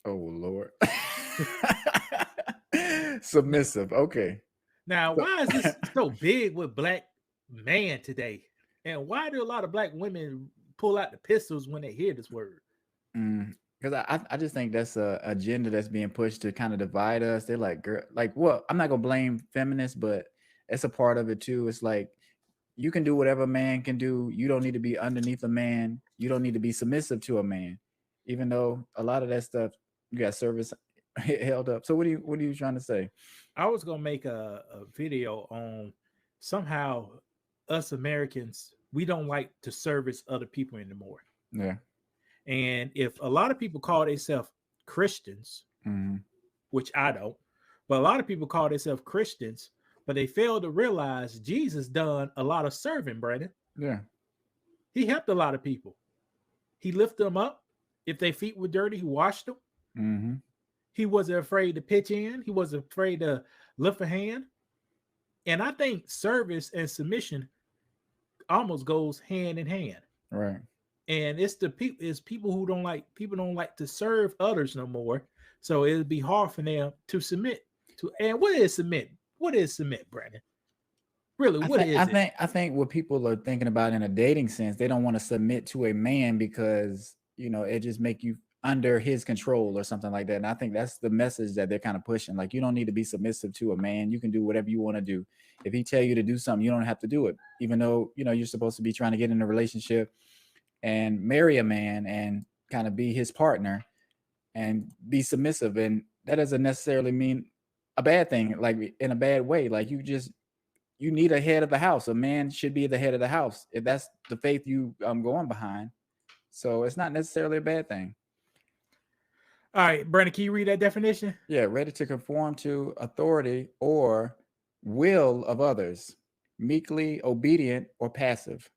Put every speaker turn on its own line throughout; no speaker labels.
Oh Lord. Submissive. Okay.
Now,
So,
why is this so big with black man today? And why do a lot of black women pull out the pistols when they hear this word?
because I just think that's a agenda that's being pushed to kind of divide us. They're like, girl, like, well, I'm not gonna blame feminists, but it's a part of it too. It's like you can do whatever a man can do. You don't need to be underneath a man. You don't need to be submissive to a man, even though a lot of that stuff you got service held up. So what are you trying to say?
I was gonna make a video on somehow us Americans, we don't like to service other people anymore.
Yeah.
And if a lot of people call themselves Christians,
Mm-hmm.
which I don't, but a lot of people call themselves Christians, but they fail to realize Jesus done a lot of serving, Brandon.
Yeah.
He helped a lot of people. He lifted them up. If their feet were dirty, he washed them.
Mm-hmm.
He wasn't afraid to pitch in. He wasn't afraid to lift a hand. And I think service and submission almost goes hand in hand.
Right.
And it's the people, it's people don't like to serve others no more. So it'd be hard for them to submit to. And what is submit? What is submit, Brandon? Really,
I
what
think I
is it?
think I think what people are thinking about in a dating sense, they don't want to submit to a man because it just make you under his control or something like that. And I think that's the message that they're kind of pushing. Like you don't need to be submissive to a man. You can do whatever you want to do. If he tell you to do something, you don't have to do it. Even though you're supposed to be trying to get in a relationship and marry a man and kind of be his partner and be submissive. And that doesn't necessarily mean a bad thing, like in a bad way. Like you need a head of the house. A man should be the head of the house if that's the faith you going behind. So it's not necessarily a bad thing.
All right, Brandon, can you read that definition?
Yeah, ready to conform to authority or will of others, meekly obedient or passive.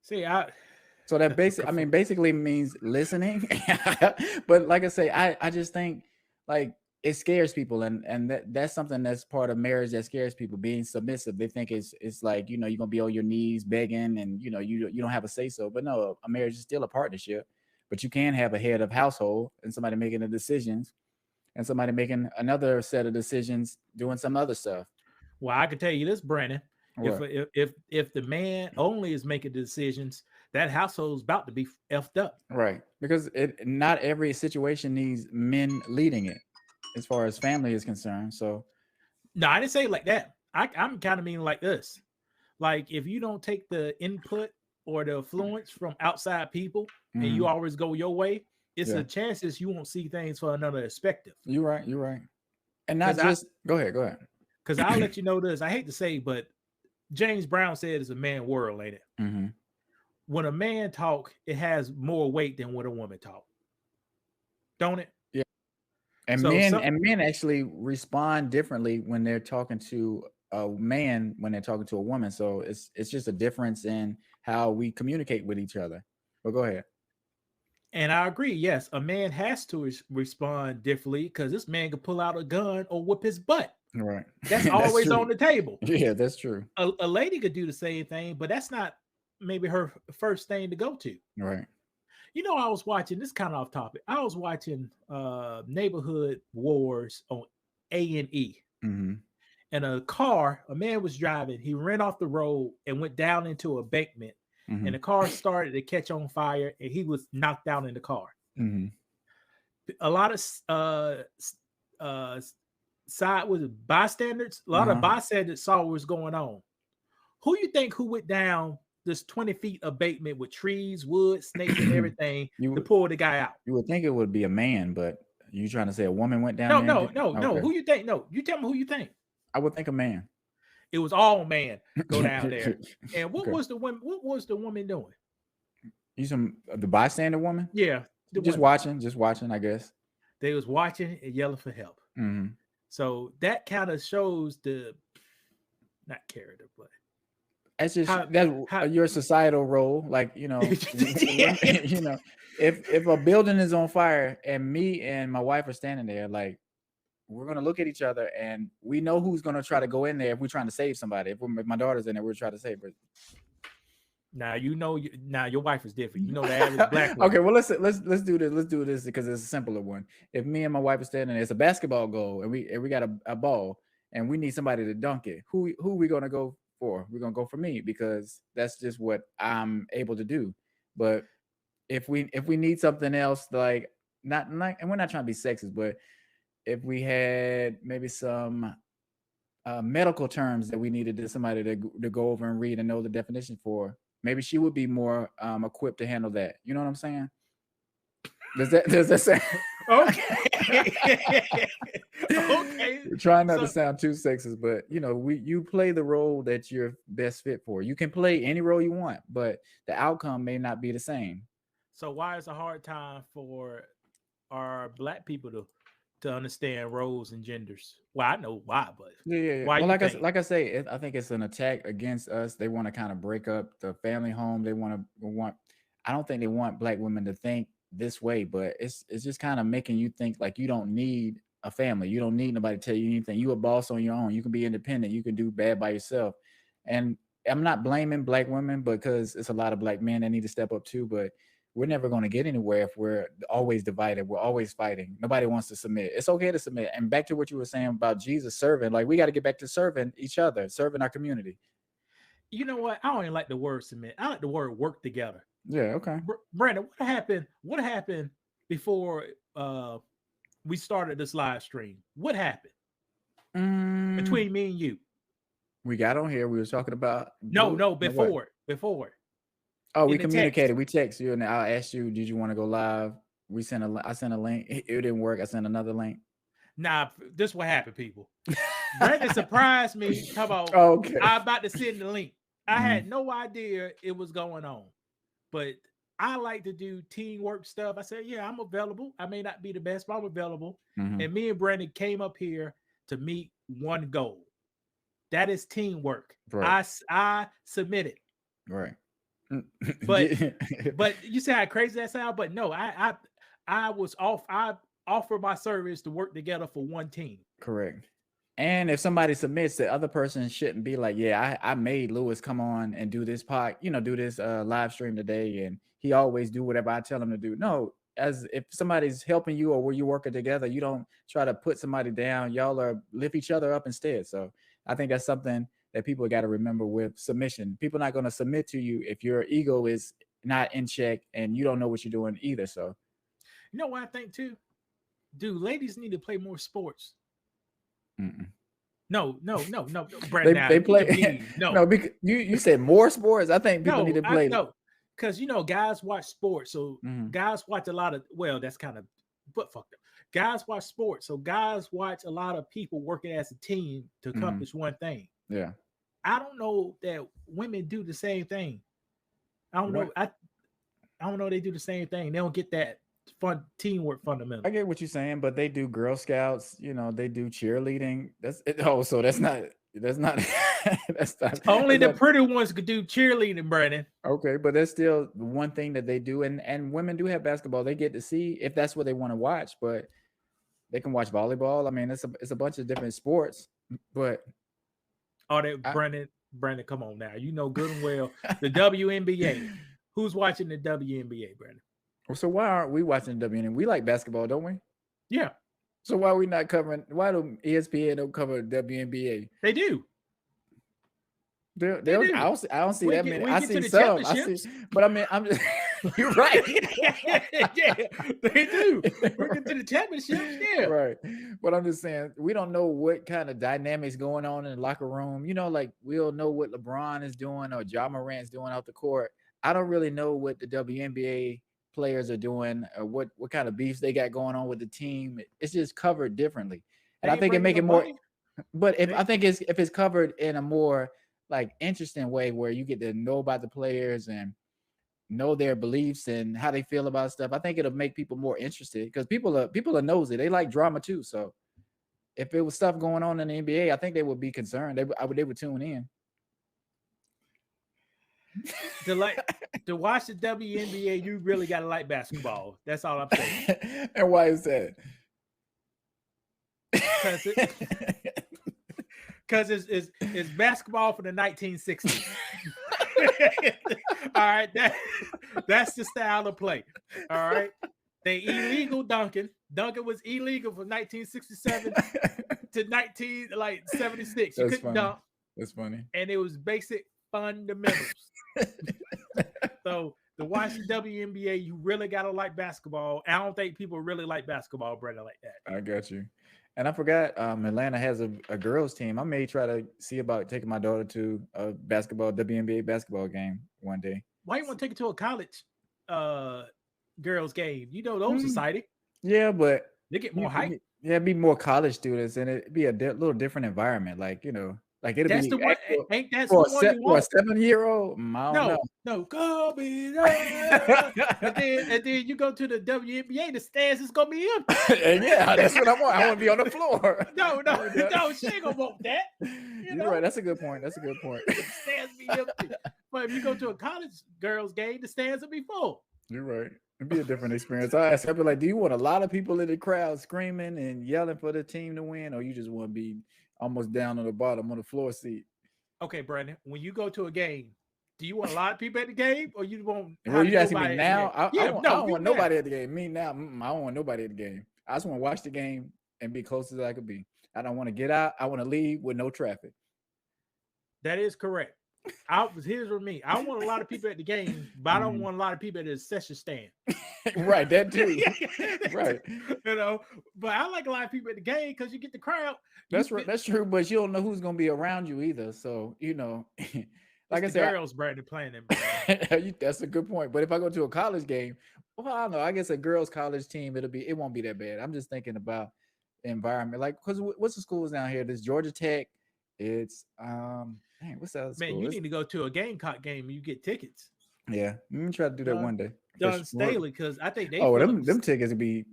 See, I
So that basically means listening. But like I say, I just think like it scares people, and that's something that's part of marriage that scares people, being submissive. They think it's like you're gonna be on your knees begging, and you don't have a say so. But no, a marriage is still a partnership. But you can have a head of household and somebody making the decisions, and somebody making another set of decisions, doing some other stuff.
well, I can tell you this, Brandon. If
What?
if the man only is making decisions, that household's about to be effed up.
Right. Because not every situation needs men leading it, as far as family is concerned. So
No, I didn't say it like that. I'm kind of meaning like this. Like if you don't take the input or the influence from outside people and you
mhm,
always go your way, it's
yeah,
a chances you won't see things from another perspective.
you're right. You're right. And not
Because I
just go ahead. Go
because I'll let you know this. I hate to say, but James Brown said it's a man world, ain't it?
ahead.
When a man talk, it has more weight than when a woman talk, don't it?
Yeah. And
So
men
some
and men actually respond differently when they're talking to a man when they're talking to a woman. So it's just a difference in how we communicate with each other. But go ahead.
and I agree. Yes, a man has to respond differently because this man could pull out a gun or whip his butt.
Right.
That's
That's
always on
true.
the table.
Yeah, that's true.
A lady could do the same thing, but that's not maybe her first thing to go to.
Right.
I was watching this kind of off topic. I was watching Neighborhood Wars on A&E.
Mm-hmm.
And a man was driving. He ran off the road and went down into a embankment.
Mm-hmm.
And the car started to catch on fire, and he was knocked down in the car.
Mm-hmm.
A lot of uh, side was it bystanders. A lot of
Uh-huh.
bystanders saw what was going on. Who went down this 20 feet abatement with trees, wood, snakes, and everything
you
to
would
pull the guy out?
you would think it would be a man, but you trying to say a woman went down
No,
there and
no,
did?
no, no.
Okay.
Who you think? No, you tell me who you think.
I would think a man.
It was all man go down there. And
Okay.
what was the woman doing?
You some the bystander woman?
Yeah, the
Just
women.
watching, I guess.
They was watching and yelling for help.
Mm-hmm.
So that kind of shows the not character, but
That's just
how
that's
how
your societal role. Like,
yeah.
if a building is on fire and me and my wife are standing there, like we're gonna look at each other and we know who's gonna try to go in there if we're trying to save somebody. If my daughter's in there, we're trying to save her.
Now now your wife is different. You know the average black woman.
Okay, well let's do this. Let's do this because it's a simpler one. If me and my wife are standing, it's a basketball goal, and we got a ball, and we need somebody to dunk it. Who we gonna go for? We're gonna go for me because that's just what I'm able to do. But if we need something else, like not like, and we're not trying to be sexist, but if we had maybe some medical terms that we needed somebody to go over and read and know the definition for, maybe she would be more equipped to handle that. You know what I'm saying? Does that sound
Okay? Okay.
We're trying not to sound too sexist, but you play the role that you're best fit for. You can play any role you want, but the outcome may not be the same.
So why is it a hard time for our black people to understand roles and genders? Well, I know why, but
yeah.
Why
well,
you
like I say, I think it's an attack against us. They want to kind of break up the family home. They want. I don't think they want black women to think this way, but it's just kind of making you think like you don't need a family. You don't need nobody to tell you anything. You a boss on your own. You can be independent. You can do bad by yourself. And I'm not blaming black women because it's a lot of black men that need to step up too, but we're never going to get anywhere if we're always divided. We're always fighting. Nobody wants to submit. It's okay to submit. And back to what you were saying about Jesus serving, like we got to get back to serving each other, serving our community.
You know what? I don't even like the word submit. I like the word work together.
Yeah. Okay.
Brandon, what happened before we started this live stream? What happened between me and you?
We got on here. We were talking about
before.
Oh, we communicated. Text. We text you, and I asked you, "Did you want to go live?" I sent a link. It didn't work. I sent another link.
Nah, this is what happened, people. Brandon surprised me. How about
okay?
I'm about to send the link. I had no idea it was going on, but I like to do teamwork stuff. I said, "Yeah, I'm available. I may not be the best, but I'm available." And me and Brandon came up here to meet one goal. That is teamwork. Right. I submitted.
Right.
But you see how crazy that sounds. But no, I was off. I offered my service to work together for one team.
Correct. And if somebody submits, the other person shouldn't be like, "Yeah, I made Lewis come on and do this do this live stream today, and he always do whatever I tell him to do." No, as if somebody's helping you or where you working together, you don't try to put somebody down. Y'all are lift each other up instead. So I think that's something that people got to remember with submission. People are not going to submit to you if your ego is not in check and you don't know what you're doing either. So,
you know what I think too? Dude, ladies need to play more sports. No. Brandon,
they play. No, because you said more sports. I think people need to play.
No, because guys watch sports, so guys watch a lot of. Well, that's kind of, but fuck them. Guys watch sports, so guys watch a lot of people working as a team to accomplish one thing.
Yeah.
I don't know that women do the same thing. I don't know. I don't know they do the same thing. They don't get that fun teamwork fundamental.
I get what you're saying, but they do Girl Scouts, they do cheerleading. That's it. Oh, so that's not
only the pretty ones could do cheerleading, Brandon.
Okay, but that's still one thing that they do, and women do have basketball. They get to see if that's what they want to watch, but they can watch volleyball. I mean, it's a bunch of different sports, but
Brandon, come on now. You know good and well the WNBA. Who's watching the WNBA, Brandon?
So why aren't we watching the WNBA? We like basketball, don't we?
Yeah.
So why are we not covering? Why do ESPN don't cover the WNBA?
They do.
They do. I don't see that many. I see some. But I mean, I'm just. You're right.
Yeah, they do. We get to the championships. Yeah.
Right. But I'm just saying, we don't know what kind of dynamics going on in the locker room. Like we'll know what LeBron is doing or Ja Morant's doing out the court. I don't really know what the WNBA players are doing or what kind of beefs they got going on with the team. It's just covered differently. And I think it make it more. But I think if it's covered in a more like interesting way where you get to know about the players and know their beliefs and how they feel about stuff, I think it'll make people more interested because people are nosy. They like drama too. So if it was stuff going on in the NBA, I think they would be concerned. They would tune in.
To watch the WNBA, you really gotta like basketball. That's all I'm saying.
And why is that?
Because it's basketball for the 1960s. All right, that's the style of play. All right, they illegal dunking. Dunking was illegal from 1967 to 1976. You
That's
couldn't
funny.
dunk,
That's funny.
and it was basic fundamentals. So to watch the WNBA, you really gotta like basketball. I don't think people really like basketball, Brandon, like that.
I got you. And I forgot, Atlanta has a girls team. I may try to see about taking my daughter to a WNBA basketball game one day.
Why you want to take it to a college girls game? You know those exciting.
Yeah, but
They get more hype.
Yeah, it'd be more college students, and it'd be a little different environment. Like, like it'll
That's
be
the one.
actual,
Ain't that the one you
for a
want?
7-year-old. I don't know.
No, go be there. and then you go to the WNBA, the stands is gonna be empty.
And yeah, that's what I want. I want to be on the floor.
No, she ain't gonna want that.
You're right. That's a good point. That's a good point.
The stands be empty. But if you go to a college girls game, the stands will be full.
You're right. It'd be a different experience. I'd be like, do you want a lot of people in the crowd screaming and yelling for the team to win, or you just want to be almost down on the bottom on the floor seat?
Okay, Brandon, when you go to a game, do you want a lot of people at the game, or you want?
Well, you asking me now? I don't want
now.
nobody at the game. Me now, I don't want nobody at the game. I just want to watch the game and be close as I could be. I don't want to get out. I want to leave with no traffic.
That is correct. Here's with me. I want a lot of people at the game, but I don't want a lot of people at the concession stand.
Right, that too. Right.
But I like a lot of people at the game because you get the crowd.
That's right. That's true, but you don't know who's gonna be around you either. So like I said,
girls, Brandon, playing them.
That's a good point. But if I go to a college game, well, I don't know. I guess a girls' college team, it won't be that bad. I'm just thinking about the environment. Like, because what's the schools down here? There's Georgia Tech. It's what's that?
Man, you need to go to a Gamecock game and you get tickets.
Yeah, let me try to do that one day.
Don Staley, because I think they.
Oh, them tickets would be.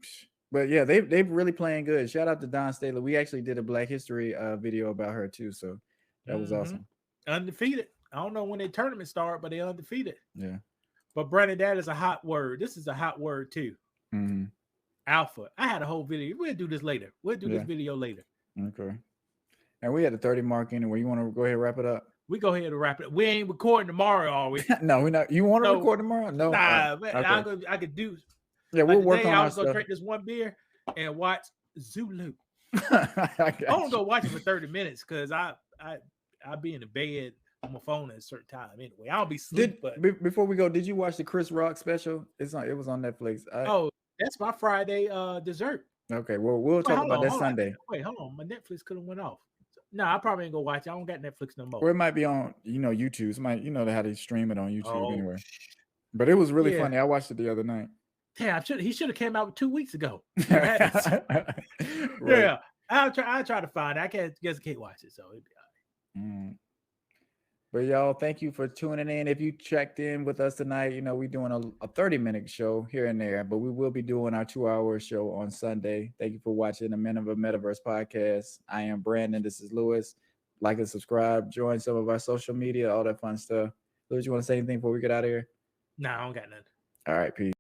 But yeah, they've really playing good. Shout out to Don Staley. We actually did a Black History video about her too, so that was awesome.
Undefeated. I don't know when their tournament start, but they undefeated.
Yeah.
But Brandon, that is a hot word. This is a hot word too.
Mm-hmm.
Alpha. I had a whole video. We'll do this later. We'll do this video later.
Okay. And we had a 30 mark anyway. You want to go ahead and wrap it up?
We go ahead and wrap it up. We ain't recording tomorrow, are we?
No, we're not. You want to record tomorrow? No.
Nah, man, okay. I could do.
Yeah, we'll work on
I
our
was gonna
stuff.
drink this one beer and watch Zulu. I don't go watch it for 30 minutes because I be in the bed on my phone at a certain time anyway. I don't be asleep. But
before we go, did you watch the Chris Rock special? It was on Netflix.
That's my Friday dessert.
Okay, well we'll talk about that Sunday.
Wait, hold on. My Netflix could have went off. No, I probably ain't gonna watch it. I don't got Netflix no more.
Or it might be on, YouTube. Somebody, how they stream it on YouTube anyway. But it was really funny. I watched it the other night.
Damn, he should have came out 2 weeks ago.
Right.
Yeah, I'll try to find it. I can't watch it, so it'd be all right.
But y'all, thank you for tuning in. If you checked in with us tonight, we're doing a 30-minute show here and there, but we will be doing our 2-hour show on Sunday. Thank you for watching the Men of a Metaverse podcast. I am Brandon. This is Lewis. Like and subscribe. Join some of our social media, all that fun stuff. Lewis, you want to say anything before we get out of here?
No, I don't got nothing.
All right, peace.